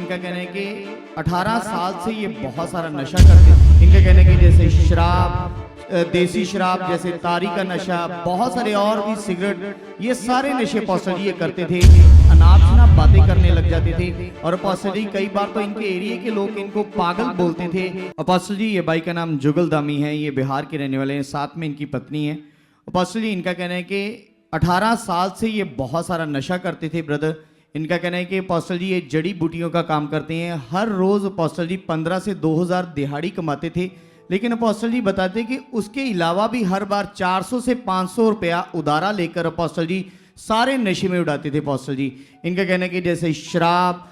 इनका कहना है कि 18 साल से ये बहुत सारा नशा करते हैं। इनका कहना है कि जैसे शराब, देसी शराब, जैसे तारी का नशा, बहुत सारे और भी सिगरेट, ये सारे नशे पॉस्टर जी ये करते थे। अनाप शनाप बातें करने लग जाते थे और पॉस्टर जी कई बार तो इनके एरिया के लोग इनको पागल बोलते थे। पॉस्टर जी ये भाई का नाम जुगल दामी है, ये बिहार के रहने वाले हैं, साथ में इनकी पत्नी है। पॉस्टर जी इनका कहना है कि 18 साल से ये बहुत सारा नशा करते थे ब्रदर। इनका कहना है कि पॉस्टर जी ये जड़ी बूटियों का काम करते हैं। हर रोज़ पॉस्टर जी 15 से 2000 दिहाड़ी कमाते थे, लेकिन अपोस्टल जी बताते कि उसके अलावा भी हर बार 400 से 500 रुपया उधारा लेकर अपोस्टल जी सारे नशे में उड़ाते थे। अपोस्टल जी इनका कहना है कि जैसे शराब,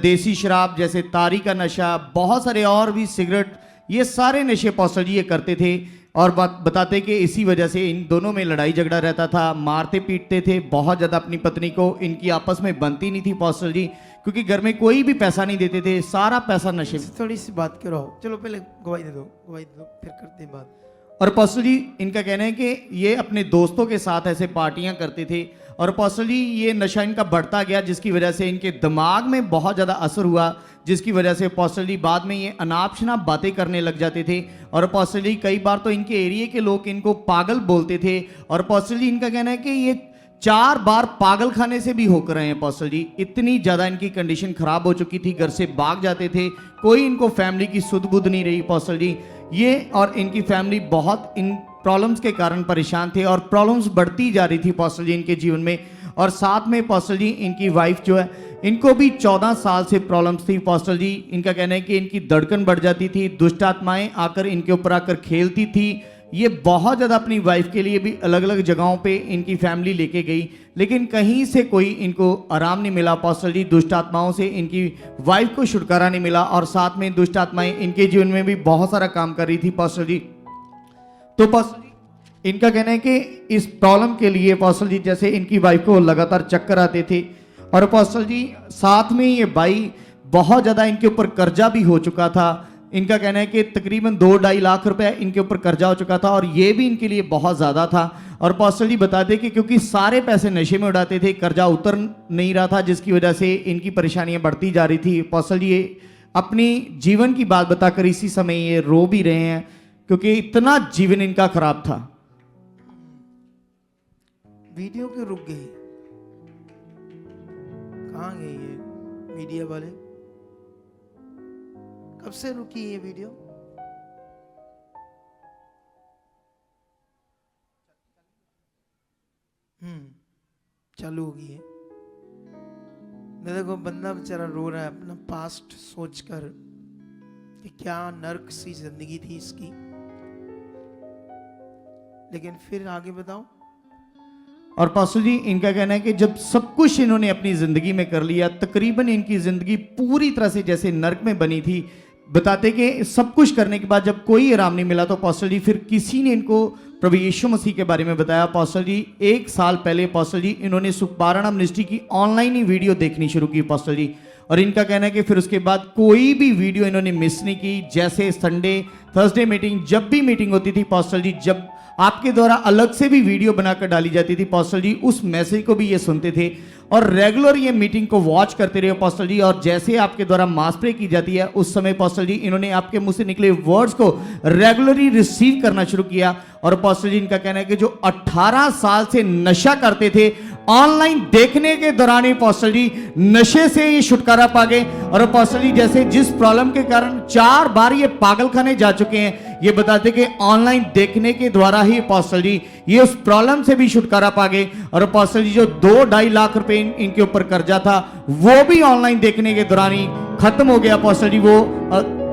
देसी शराब, जैसे तारी का नशा, बहुत सारे और भी सिगरेट, ये सारे नशे अपोस्टल जी ये करते थे। और बताते कि इसी वजह से इन दोनों में लड़ाई झगड़ा रहता था, मारते पीटते थे बहुत ज़्यादा अपनी पत्नी को। इनकी आपस में बनती नहीं थी अपोस्टल जी, क्योंकि घर में कोई भी पैसा नहीं देते थे, सारा पैसा नशे में। थोड़ी सी बात करो, चलो पहले गवाही दे दो, फिर करते हैं बात। और अपोस्टल जी इनका कहना है कि ये अपने दोस्तों के साथ ऐसे पार्टियां करते थे और अपोस्टल जी ये नशा इनका बढ़ता गया, जिसकी वजह से इनके दिमाग में बहुत ज़्यादा असर हुआ, जिसकी वजह से अपोस्टल जी बाद में ये अनाप शनाप बातें करने लग जाते थे। और अपोस्टल जी कई बार तो इनके एरिया के लोग इनको पागल बोलते थे। और अपोस्टल जी इनका कहना है कि ये 4 बार पागल खाने से भी होकर रहे हैं अपोस्टल जी। इतनी ज़्यादा इनकी कंडीशन खराब हो चुकी थी, घर से भाग जाते थे, कोई इनको फैमिली की सुध बुध नहीं रही अपोस्टल जी। ये और इनकी फैमिली बहुत इन प्रॉब्लम्स के कारण परेशान थे और प्रॉब्लम्स बढ़ती जा रही थी अपोस्टल जी इनके जीवन में। और साथ में अपोस्टल जी इनकी वाइफ जो है, इनको भी 14 साल से प्रॉब्लम्स थी अपोस्टल जी। इनका कहना है कि इनकी धड़कन बढ़ जाती थी, दुष्ट आत्माएं आकर इनके ऊपर आकर खेलती थी। ये बहुत ज़्यादा अपनी वाइफ के लिए भी अलग अलग जगहों पे इनकी फैमिली लेके गई, लेकिन कहीं से कोई इनको आराम नहीं मिला अपोस्टल जी। दुष्ट आत्माओं से इनकी वाइफ को छुटकारा नहीं मिला और साथ में दुष्ट आत्माएं इनके जीवन में भी बहुत सारा काम कर रही थी अपोस्टल जी। तो अपोस्टल जी इनका कहना है कि इस प्रॉब्लम के लिए अपोस्टल जी जैसे इनकी वाइफ को लगातार चक्कर आते थे और अपोस्टल जी साथ में ये भाई बहुत ज़्यादा इनके ऊपर कर्जा भी हो चुका था। इनका कहना है कि तकरीबन 2-2.5 लाख रुपए इनके ऊपर कर्जा हो चुका था और ये भी इनके लिए बहुत ज़्यादा था। और अपोस्टल जी बताते कि क्योंकि सारे पैसे नशे में उड़ाते थे, कर्जा उतर नहीं रहा था, जिसकी वजह से इनकी परेशानियां बढ़ती जा रही थी। अपोस्टल जी अपनी जीवन की बात बताकर इसी समय ये रो भी रहे हैं, क्योंकि इतना जीवन इनका खराब था। वीडियो क्यों रुक गई? कहाँ गई ये मीडिया वाले? कब से रुकी ये वीडियो? चालू हो गई है। देखो बंदा बेचारा रो रहा है अपना पास्ट सोचकर कि क्या नर्क सी जिंदगी थी इसकी। लेकिन फिर आगे बताओ। और पास्टर जी इनका कहना है कि जब सब कुछ इन्होंने अपनी ज़िंदगी में कर लिया, तकरीबन इनकी ज़िंदगी पूरी तरह से जैसे नर्क में बनी थी। बताते कि सब कुछ करने के बाद जब कोई आराम नहीं मिला तो पास्टर जी फिर किसी ने इनको प्रभु यीशु मसीह के बारे में बताया। पास्टर जी 1 साल पहले पास्टर जी इन्होंने सुखपारायण मिनिस्ट्री की ऑनलाइन ही वीडियो देखनी शुरू की पास्टर जी। और इनका कहना है कि फिर उसके बाद कोई भी वीडियो इन्होंने मिस नहीं की। जैसे संडे, थर्सडे मीटिंग, जब भी मीटिंग होती थी पास्टर जी, जब आपके द्वारा अलग से भी वीडियो बनाकर डाली जाती थी पास्टर जी, उस मैसेज को भी ये सुनते थे और रेगुलर ये मीटिंग को वॉच करते रहे पास्टर जी। और जैसे आपके द्वारा मास प्रे की जाती है उस समय पास्टर जी इन्होंने आपके मुंह से निकले वर्ड्स को रेगुलरली रिसीव करना शुरू किया। और पास्टर जी इनका कहना है कि जो 18 साल से नशा करते थे, ऑनलाइन देखने के दौरान ही पास्टर जी नशे से ये छुटकारा पा गए। और पास्टर जी जैसे जिस प्रॉब्लम के कारण 4 बार ये पागल खाने जा चुके हैं, ये बताते कि ऑनलाइन देखने के द्वारा ही पास्टर जी ये उस प्रॉब्लम से भी छुटकारा पा गए। और पास्टर जी जो 2-2.5 लाख रुपए इनके ऊपर कर्जा था वो भी ऑनलाइन देखने के दौरान ही खत्म हो गया पास्टर जी वो।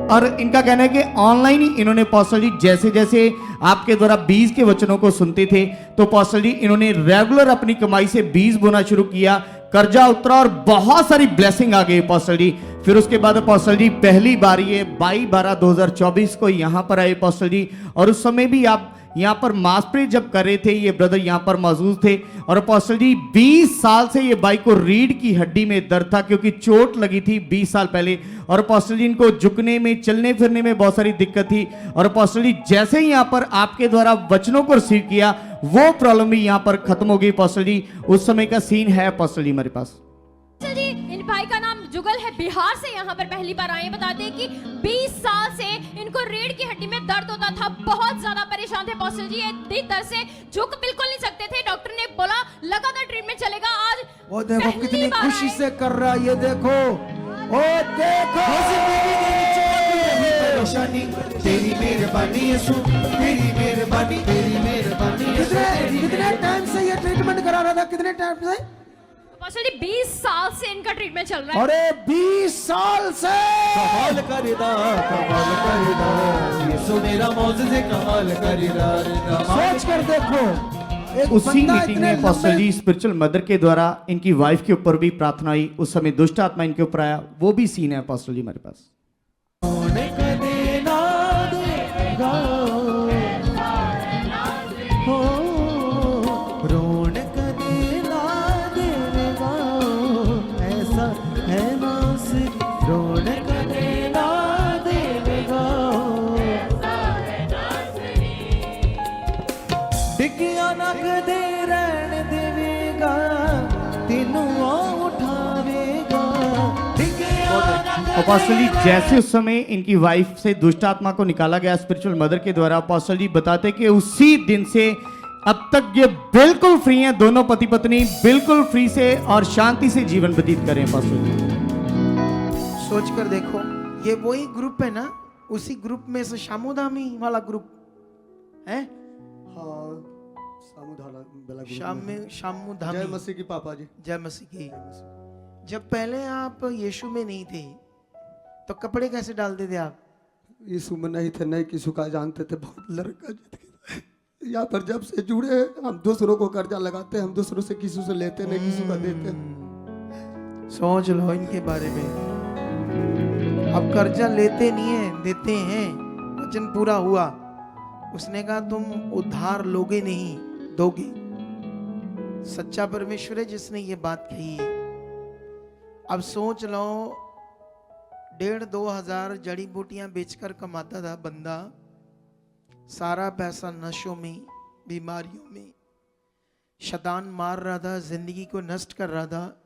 और इनका कहना है कि ऑनलाइन ही इन्होंने पास्टर जी जैसे जैसे आपके द्वारा बीज के वचनों को सुनते थे तो पास्टर जी इन्होंने रेगुलर अपनी कमाई से बीज बोना शुरू किया, कर्जा उतरा और बहुत सारी ब्लेसिंग आ गई पास्टर जी। फिर उसके बाद पास्टर जी पहली बार ये 22/12/2024 को यहाँ पर आए पास्टर जी। और उस समय भी आप यहाँ पर मास प्रे जब कर रहे थे, ये ब्रदर यहाँ पर मौजूद थे। और पास्टर जी 20 साल से ये भाई को रीढ़ की हड्डी में दर्द था, क्योंकि चोट लगी थी 20 साल पहले। और पास्टर जी इनको झुकने में, चलने फिरने में बहुत सारी दिक्कत थी। और पास्टर जी जैसे ही यहाँ पर आपके द्वारा वचनों को रिसीव किया, वो प्रॉब्लम भी यहाँ पर खत्म हो गई पास्टर जी। उस समय का सीन है पास्टर जी हमारे पास। इन भाई का नाम जुगल है, बिहार से यहाँ पर पहली बार आए। बताते हैं कि 20 साल से इनको रीढ़ की हड्डी में दर्द होता था, बहुत ज्यादा परेशान थे अपोस्टल जी, इतनी दर्द से झुक बिल्कुल नहीं सकते थे। डॉक्टर ने बोला लगातार ट्रीटमेंट चलेगा। आज वो देखो पहली कितनी बार खुशी आए। से कर रहा है, ये देखो, ओ देखो, परेशानी तेरी मेहरबानी यीशु, तेरी मेहरबानी, तेरी मेहरबानी यीशु, तेरी कितने टाइम से ये ट्रीटमेंट करा रहा था, कितने टाइम से? अपोस्टल जी 20 साल से इनका ट्रीटमेंट चल रहा है। अरे 20 साल से कमाल करेदा यीशु मेरा मौजूद कमाल करेदा। सोच कर देखो, एक उसी बंदा मीटिंग इतने में अपोस्टल लंबे- जी स्पिरिचुअल मदर के द्वारा इनकी वाइफ के ऊपर भी प्रार्थना हुई। उस समय दुष्ट आत्मा इनके ऊपर आया, वो भी सीन है अपोस्टल जी हमारे पास। रोने कदे ना देगा, हो रोने कदे ना देगा, ऐसा है नासिक, रोने कदे ना देगा, डिगिया ना कदे रहने देगा, तेनू उठावेगा, डिगिया ना अपोस्टल जी जैसे उस समय इनकी वाइफ से दुष्ट आत्मा को निकाला गया स्पिरिचुअल मदर के द्वारा, अपोस्टल जी बताते कि उसी दिन से अब तक ये बिल्कुल फ्री हैं, दोनों पति पत्नी बिल्कुल फ्री से और शांति से जीवन व्यतीत करें। अपोस्टल जी सोच कर देखो, ये वही ग्रुप है ना, उसी ग्रुप में से शामुदामी वाला ग्रुप है, हाँ, सामुधारा बेला गुरु शाम में। में शामुधामी। जय मसीह की पापा जी। जय मसीह की। जब पहले आप यीशु में नहीं थे तो कपड़े कैसे डालते थे आप? यीशु में नहीं थे, नहीं किसी का जानते थे, बहुत लड़का जीत गया। यहाँ पर जब से जुड़े हैं, हम दूसरों को कर्जा लगाते हैं, हम दूसरों से किसी से लेते नहीं, किसी का देते हैं। सोच लो इनके बारे में। अब कर्जा लेते नहीं है, देते हैं। वचन पूरा हुआ, उसने कहा तुम उधार लोगे नहीं, दोगे। सच्चा परमेश्वर है जिसने ये बात कही है। अब सोच लो, 1,500-2 हजार जड़ी बूटियां बेचकर कमाता था बंदा, सारा पैसा नशों में, बीमारियों में, शैतान मार रहा था, जिंदगी को नष्ट कर रहा था।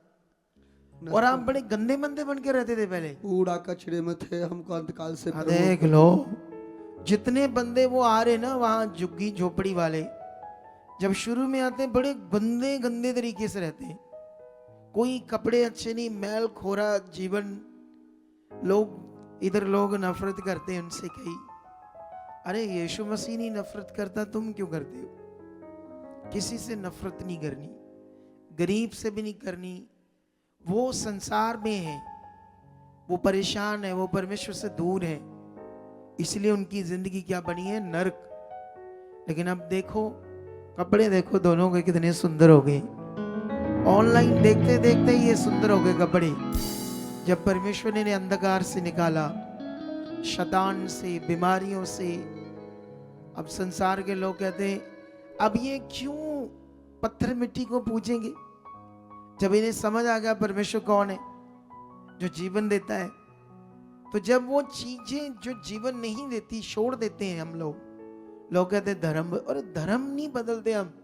और आप बड़े गंदे मंदे बन के रहते थे पहले। कूड़ा कचरे में थे, हमको अंतकाल से प्रभु- देख लो, जितने बंदे वो आ रहे ना वहां झुग्गी झोपड़ी वाले, जब शुरू में आते हैं बड़े गंदे गंदे तरीके से रहते हैं। कोई कपड़े अच्छे नहीं, मैल खोरा जीवन। लोग इधर लोग नफरत करते हैं उनसे। कहीं अरे यीशु मसीह नहीं नफरत करता, तुम क्यों करते हो? किसी से नफरत नहीं करनी, गरीब से भी नहीं करनी। वो संसार में है, वो परेशान है, वो परमेश्वर से दूर है, इसलिए उनकी जिंदगी क्या बनी है? नरक। लेकिन अब देखो, कपड़े देखो दोनों के कितने सुंदर हो गए। ऑनलाइन देखते देखते ये सुंदर हो गए कपड़े। जब परमेश्वर ने अंधकार से निकाला, शैतान से, बीमारियों से। अब संसार के लोग कहते हैं अब ये क्यों पत्थर मिट्टी को पूजेंगे? जब इन्हें समझ आ गया परमेश्वर कौन है, जो जीवन देता है, तो जब वो चीजें जो जीवन नहीं देती छोड़ देते हैं हम लोग कहते हैं धर्म। और धर्म नहीं बदलते हम,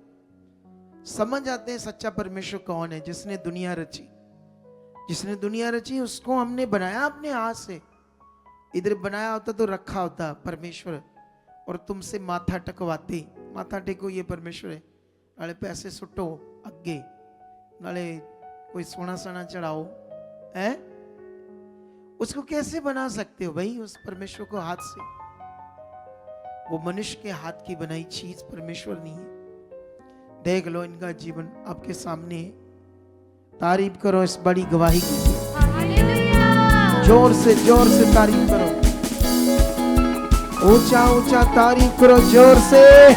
समझ आते हैं सच्चा परमेश्वर कौन है, जिसने दुनिया रची। जिसने दुनिया रची उसको हमने बनाया अपने हाथ से। इधर बनाया होता तो रखा होता परमेश्वर, और तुमसे माथा टकवाते। माथा टेको, ये परमेश्वर है, नाले पैसे सुटो अगे, नाले कोई सोना सना चढ़ाओ है। उसको कैसे बना सकते हो भाई उस परमेश्वर को हाथ से? वो मनुष्य के हाथ की बनाई चीज परमेश्वर नहीं है। देख लो इनका जीवन आपके सामने है। तारीफ करो इस बड़ी गवाही की, जोर से तारीफ करो, ऊंचा ऊंचा तारीफ करो जोर से।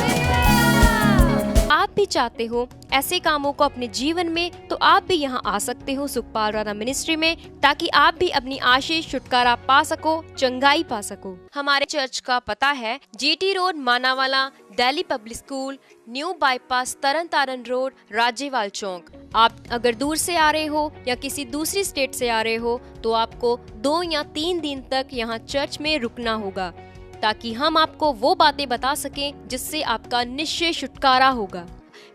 आप भी चाहते हो ऐसे कामों को अपने जीवन में, तो आप भी यहाँ आ सकते हो सुखपाल राणा मिनिस्ट्री में, ताकि आप भी अपनी आशीष छुटकारा पा सको, चंगाई पा सको। हमारे चर्च का पता है GT road Manawala, Delhi public school, new bypass, Tarn Taran road, Rajewal Chowk. आप अगर दूर से आ रहे हो या किसी दूसरी स्टेट से आ रहे हो, तो आपको 2 या 3 दिन तक यहाँ चर्च में रुकना होगा, ताकि हम आपको वो बातें बता सकें जिससे आपका निश्चय छुटकारा होगा।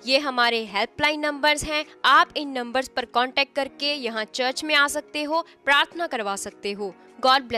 ये हमारे हेल्पलाइन नंबर्स हैं। आप इन नंबर्स पर कांटेक्ट करके यहाँ चर्च में आ सकते हो, प्रार्थना करवा सकते हो। God bless.